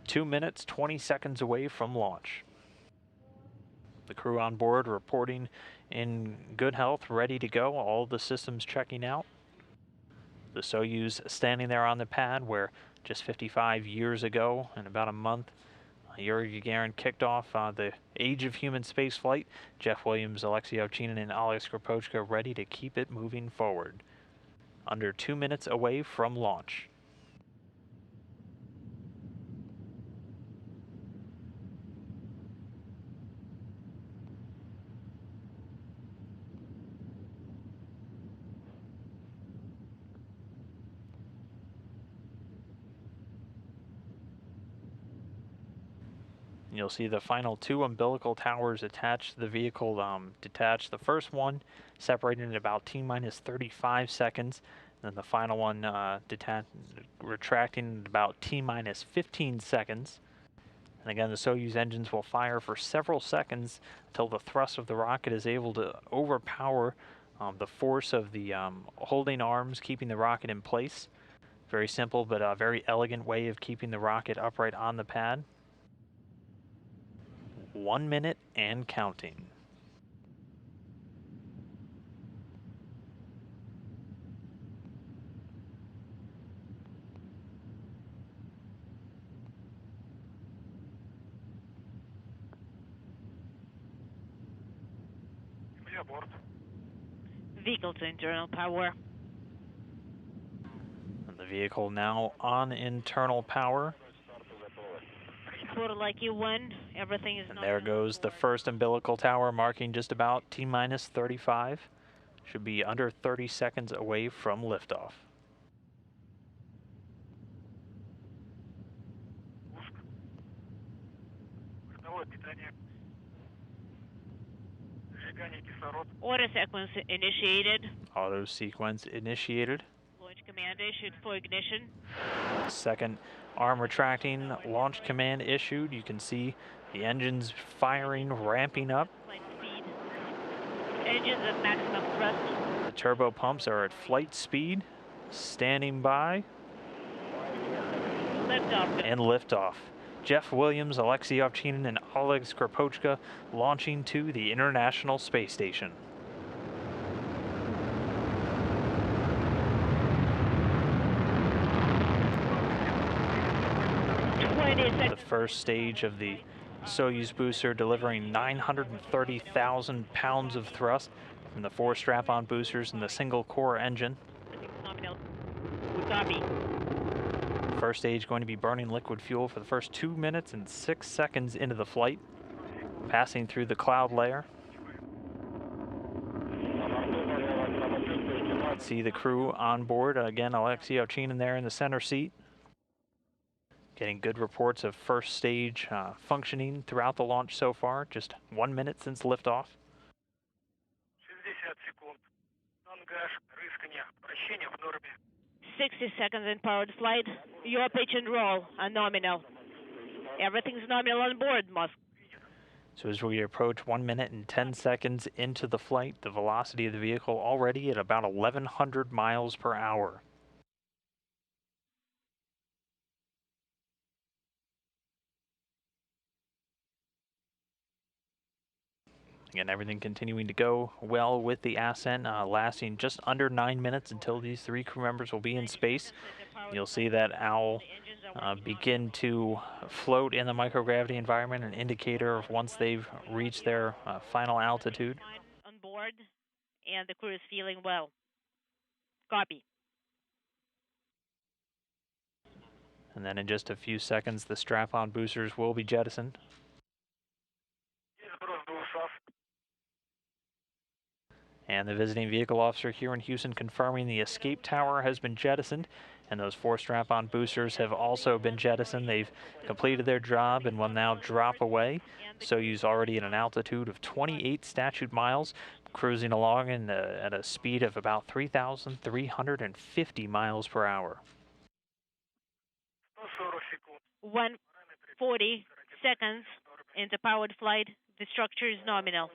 2 minutes, 20 seconds away from launch. The crew on board reporting in good health, ready to go. All the systems checking out. The Soyuz standing there on the pad where just 55 years ago, in about a month, Yuri Gagarin kicked off the age of human spaceflight. Jeff Williams, Alexey Ovchinin, and Oleg Skripochka ready to keep it moving forward. Under 2 minutes away from launch. You'll see the final 2 umbilical towers attached to the vehicle detached. The first one separating at about T-minus 35 seconds. Then the final one retracting at about T-minus 15 seconds. And again, the Soyuz engines will fire for several seconds until the thrust of the rocket is able to overpower the force of the holding arms, keeping the rocket in place. Very simple, but a very elegant way of keeping the rocket upright on the pad. 1 minute and counting. Vehicle to internal power. And the vehicle now on internal power. For like you won, everything is. And there goes the first umbilical tower, marking just about T-minus 35. Should be under 30 seconds away from liftoff. Auto sequence initiated. Auto sequence initiated. Launch command issued for ignition. Second arm retracting, launch command issued. You can see the engines firing, ramping up. Flight speed. Engines at maximum thrust. The turbo pumps are at flight speed, standing by. Liftoff. And liftoff. Jeff Williams, Alexey Ovchinin, and Oleg Skripochka launching to the International Space Station. The first stage of the Soyuz booster delivering 930,000 pounds of thrust from the 4 strap-on boosters and the single-core engine. We copy. First stage going to be burning liquid fuel for the first 2 minutes and 6 seconds into the flight, passing through the cloud layer. See the crew on board. Again, Alexey Ovchinin there in the center seat. Getting good reports of first stage functioning throughout the launch so far. Just 1 minute since liftoff. 60 seconds in powered flight. Your pitch and roll are nominal. Everything's nominal on board, Musk. So as we approach 1 minute and 10 seconds into the flight, the velocity of the vehicle already at about 1,100 miles per hour. Again, everything continuing to go well with the ascent, lasting just under 9 minutes until these 3 crew members will be in space. You'll see that owl begin to float in the microgravity environment, an indicator of once they've reached their final altitude. On board, and the crew is feeling well. Copy. And then in just a few seconds, the strap-on boosters will be jettisoned. And the visiting vehicle officer here in Houston confirming the escape tower has been jettisoned, and those 4 strap-on boosters have also been jettisoned. They've completed their job and will now drop away. Soyuz already at an altitude of 28 statute miles, cruising along at a speed of about 3,350 miles per hour. 140 seconds into powered flight. The structure is nominal.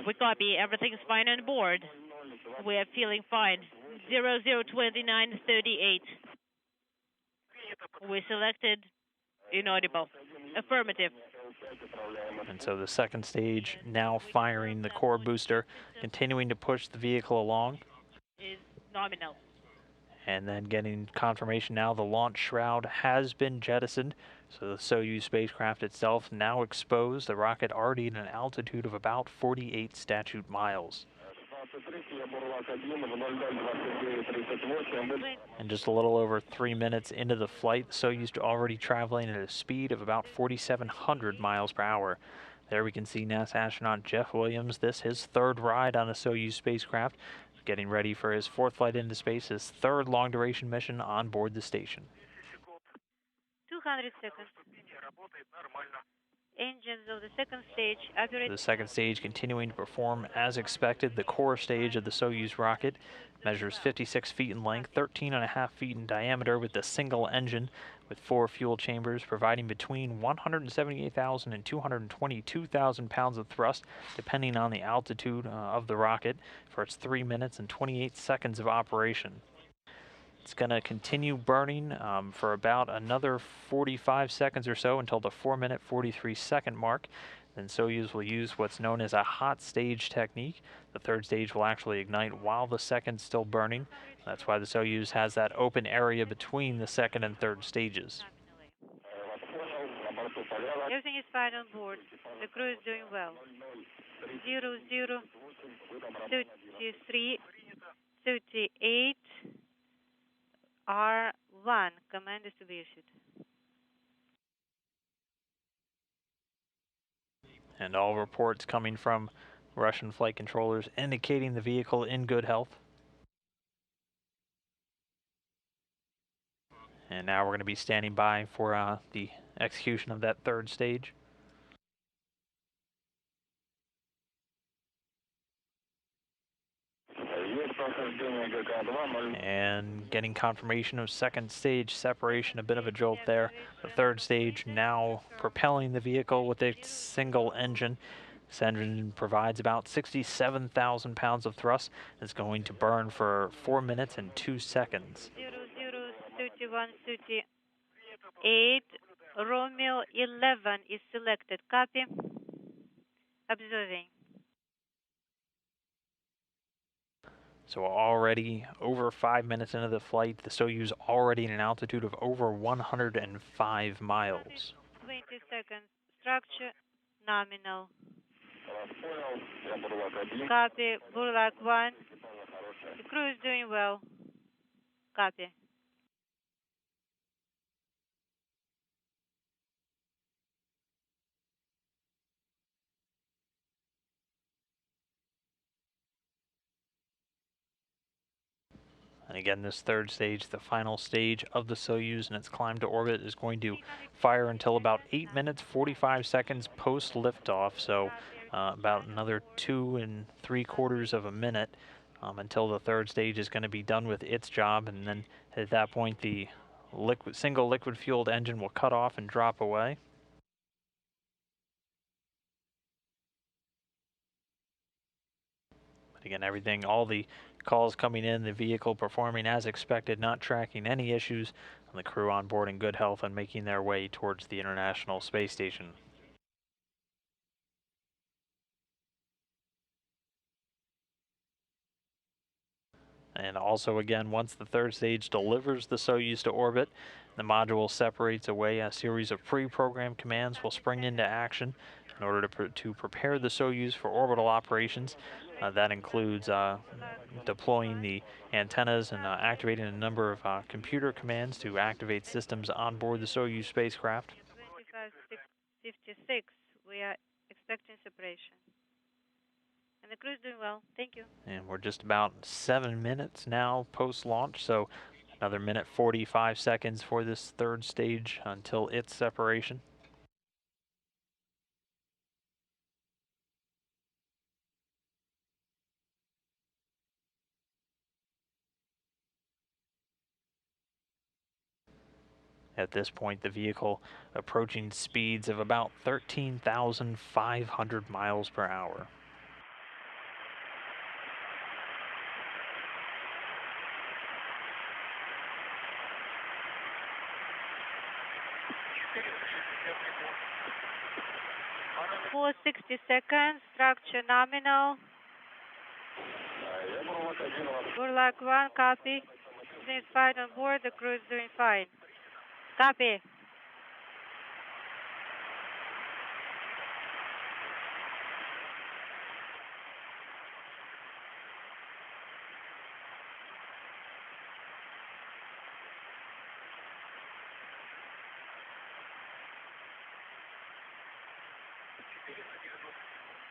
We copy. Everything's fine on board. We are feeling fine. 002938. We selected Inaudible. Affirmative. And so the second stage now firing the core booster, continuing to push the vehicle along. Is nominal. And then getting confirmation now the launch shroud has been jettisoned. So the Soyuz spacecraft itself now exposed, the rocket already at an altitude of about 48 statute miles. And just a little over 3 minutes into the flight, the Soyuz already traveling at a speed of about 4,700 miles per hour. There we can see NASA astronaut Jeff Williams, this his third ride on a Soyuz spacecraft, getting ready for his fourth flight into space, his third long-duration mission on board the station. 200 seconds. Engines of the second stage operate. The second stage continuing to perform as expected. The core stage of the Soyuz rocket measures 56 feet in length, 13.5 feet in diameter with a single engine with 4 fuel chambers, providing between 178,000 and 222,000 pounds of thrust, depending on the altitude of the rocket, for its 3 minutes and 28 seconds of operation. It's going to continue burning for about another 45 seconds or so until the 4-minute 43-second mark. Then Soyuz will use what's known as a hot stage technique. The third stage will actually ignite while the second's still burning. That's why the Soyuz has that open area between the second and third stages. Everything is fine on board. The crew is doing well. 00, 33, 38. R1, command is to be issued. And all reports coming from Russian flight controllers indicating the vehicle in good health. And now we're going to be standing by for the execution of that third stage. And getting confirmation of second stage separation, a bit of a jolt there. The third stage now propelling the vehicle with its single engine. This engine provides about 67,000 pounds of thrust. It's going to burn for 4 minutes and 2 seconds. 00, 31, 38. Romeo 11 is selected. Copy. Observing. So already over 5 minutes into the flight, the Soyuz already at an altitude of over 105 miles. 20 seconds. Structure nominal. Copy. Burlak 1. The crew is doing well. Copy. And again, this third stage, the final stage of the Soyuz and its climb to orbit, is going to fire until about 8 minutes, 45 seconds post liftoff. So about another 2 3/4 of a minute until the third stage is going to be done with its job. And then at that point, the single liquid fueled engine will cut off and drop away. But again, everything, all the calls coming in, the vehicle performing as expected, not tracking any issues, and the crew on board in good health and making their way towards the International Space Station. And also again, once the third stage delivers the Soyuz to orbit, the module separates away. A series of pre-programmed commands will spring into action in order to prepare the Soyuz for orbital operations. That includes deploying the antennas and activating a number of computer commands to activate systems on board the Soyuz spacecraft. 25:56, we are expecting separation. And the crew is doing well. Thank you. And we're just about 7 minutes now post-launch, so another minute 45 seconds for this third stage until its separation. At this point, the vehicle approaching speeds of about 13,500 miles per hour. for 60 seconds. Structure nominal. Burlak 1, copy. Everything is fine on board. The crew is doing fine. Copy.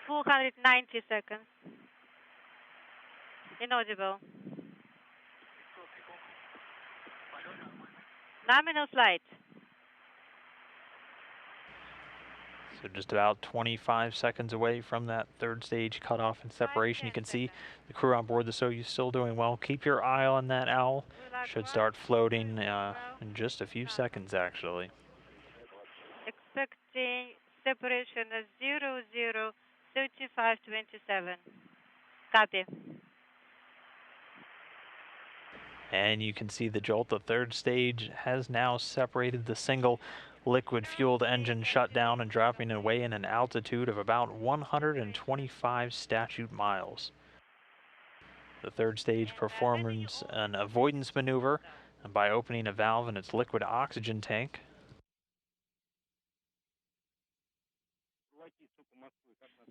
$490 seconds. Inaudible. Nominal flight. So just about 25 seconds away from that third stage cutoff and separation. You can see the crew on board the Soyuz still doing well. Keep your eye on that owl. Should start floating in just a few seconds, actually. Expecting separation at 00:35:27. Copy. And you can see the jolt. The third stage has now separated. The single liquid-fueled engine shut down and dropping away in an altitude of about 125 statute miles. The third stage performs an avoidance maneuver by opening a valve in its liquid oxygen tank.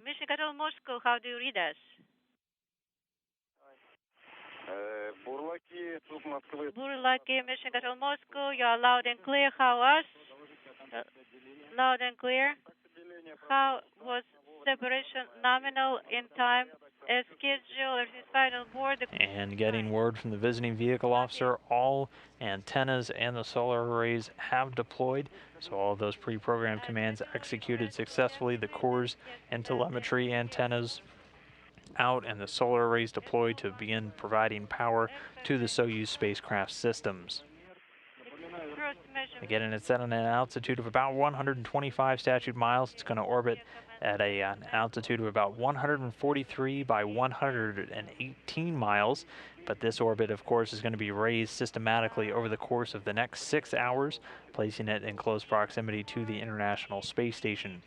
Mission Control Moscow, how do you read us? Burlaki, Mission Control Moscow, you are loud and clear. How us? Loud and clear. How was separation nominal in time as scheduled? Everything is fine on board. And getting word from the visiting vehicle officer, all antennas and the solar arrays have deployed. So all of those pre-programmed commands executed successfully. The cores and telemetry antennas out and the solar arrays deployed to begin providing power to the Soyuz spacecraft systems. Again, and it's set on an altitude of about 125 statute miles. It's going to orbit at an altitude of about 143 by 118 miles. But this orbit, of course, is going to be raised systematically over the course of the next 6 hours, placing it in close proximity to the International Space Station.